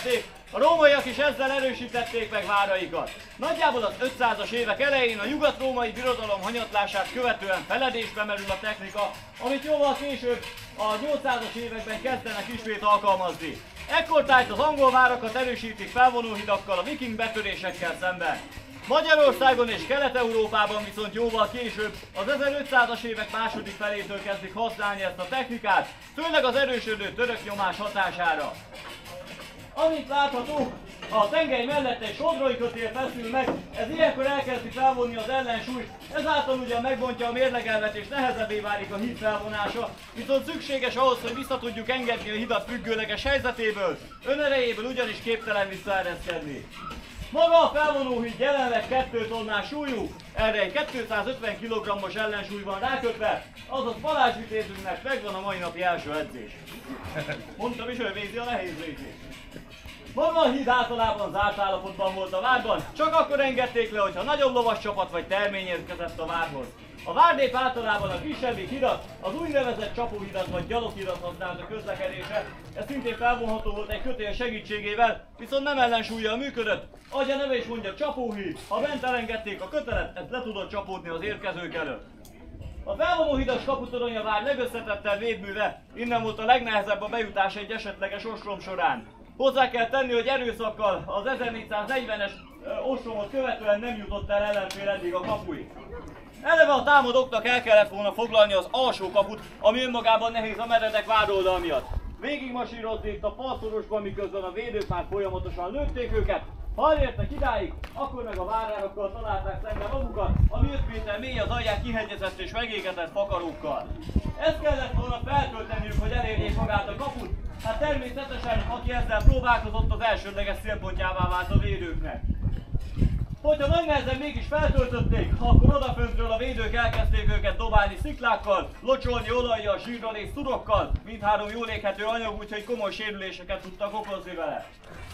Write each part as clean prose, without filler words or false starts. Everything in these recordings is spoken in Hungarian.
építették, a rómaiak is ezzel erősítették meg váraikat. Nagyjából az 500-as évek elején a nyugat-római birodalom hanyatlását követően feledésbe merül a technika, amit jóval később a 800-as években kezdenek ismét alkalmazni. Ekkortájt az angol várakat erősítik felvonóhidakkal a viking betörésekkel szemben. Magyarországon és Kelet-Európában viszont jóval később, az 1500-as évek második felétől kezdik használni ezt a technikát, főleg az erősödő török nyomás hatására. Amint látható, a tengely mellett egy sodrói kötél feszül meg, ez ilyenkor elkezdi felvonni az ellensúlyt, ezáltal ugyan megbontja a mérlegelvet és nehezebbé válik a híd felvonása, viszont szükséges ahhoz, hogy vissza tudjuk engedni a hidat függőleges helyzetéből, önerejéből ugyanis képtelen visszaereszkedni. Maga a felvonóhíd jelenleg 2 tonnás súlyú, erre egy 250 kg-os ellensúly van rákötve, azaz Balázs vitézünknek megvan a mai napi első edzés. Mondtam is, ő végzi a nehéz részét. Maga a híd általában zárt állapotban volt a várban, csak akkor engedték le, hogyha nagyobb lovas csapat vagy termény érkezett a várhoz. A várdép általában a kisebbik hidat, az úgynevezett csapóhidat vagy gyaloghidat használta közlekedésre, ez szintén felvonható volt egy kötél segítségével, viszont nem ellensúllyal működött. Ahogy a neve is mondja, csapóhíd, ha bent elengedték a kötelet, ez le tudott csapódni az érkezők előtt. A felvonóhidas kaputorony a vár legösszetettebb védműve, innen volt a legnehezebb a bejutás egy esetleges ostrom során. Hozzá kell tenni, hogy erőszakkal az 1440-es ostromot követően nem jutott el ellenfél eddig a kapuig. Eleve a támadóknak el kellett volna foglalni az alsó kaput, ami önmagában nehéz a meredek vároldal miatt. Végigmasírozni itt a falszorosban, miközben a védők már folyamatosan lőtték őket. Ha elértek idáig, akkor meg a várárokkal találták szembe magukat, ami 5 méter mély, az alján kihegyezett és megégetett fakarókkal. Ezt kellett volna feltölteniük, hogy elérjék magát a kaput, hát természetesen, aki ezzel próbálkozott, az elsődleges célpontjává vált a védőknek. Hogyha nagy nehezen mégis feltöltötték, akkor odaföntről a védők elkezdték őket dobálni sziklákkal, locsolni olajjal, zsírral és szurokkal, mindhárom jól éghető anyag, úgyhogy komoly sérüléseket tudtak okozni vele.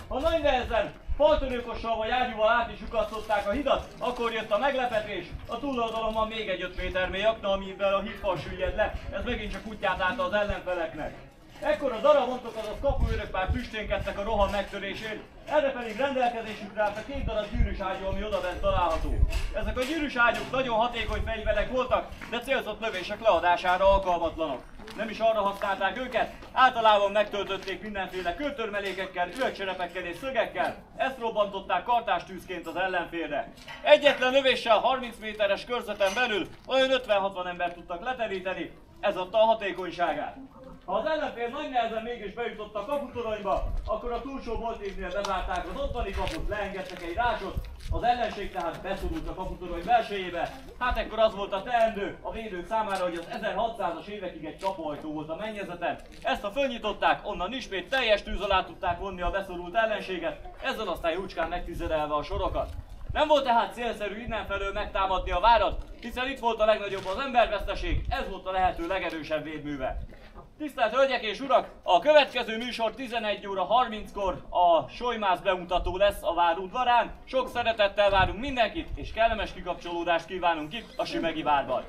Ha nagy nehezen faltörőkossal vagy ágyúval át is lyukasztották a hidat, akkor jött a meglepetés, a túloldalon van még egy 5 méter mély akna, amivel a hídfal süllyed le, ez megint csak útját állta az ellenfeleknek. Ekkor a darabontok, azaz kapuőrök már tüsténkedtek a roham megtörésén, erre pedig rendelkezésükre állt a 2 darab gyűrűs ágyú, ami odabent található. Ezek a gyűrűs ágyúk nagyon hatékony fegyverek voltak, de célzott lövések leadására alkalmatlanok. Nem is arra használták őket, általában megtöltötték mindenféle kőtörmelékekkel, üvegcserepekkel és szögekkel, ezt robbantották kartástűzként az ellenfélre. Egyetlen lövéssel 30 méteres körzeten belül olyan 50-60 embert tudtak leteríteni, ez adta a hatékonyságát. Ha az ellenfél nagy nehezen mégis bejutott a kaputoronyba, akkor a túlsó boltéknél bezárták az ottani kaput, leengedtek egy rácsot, az ellenség tehát beszorult a kaputorony belsejébe. Hát ekkor az volt a teendő a védők számára, hogy az 1600-as évekig egy csapóajtó volt a mennyezeten. Ezt ha fölnyitották, onnan ismét teljes tűz alá tudták vonni a beszorult ellenséget, ezzel aztán jócskán megtizedelve a sorokat. Nem volt tehát célszerű innenfelől megtámadni a várat, hiszen itt volt a legnagyobb az emberveszteség, ez volt a lehető legerősebb védműve. Tisztelt Hölgyek és Urak! A következő műsor 11 óra 30-kor a Solymász bemutató lesz a vár udvarán. Sok szeretettel várunk mindenkit, és kellemes kikapcsolódást kívánunk itt a Sümegi várban.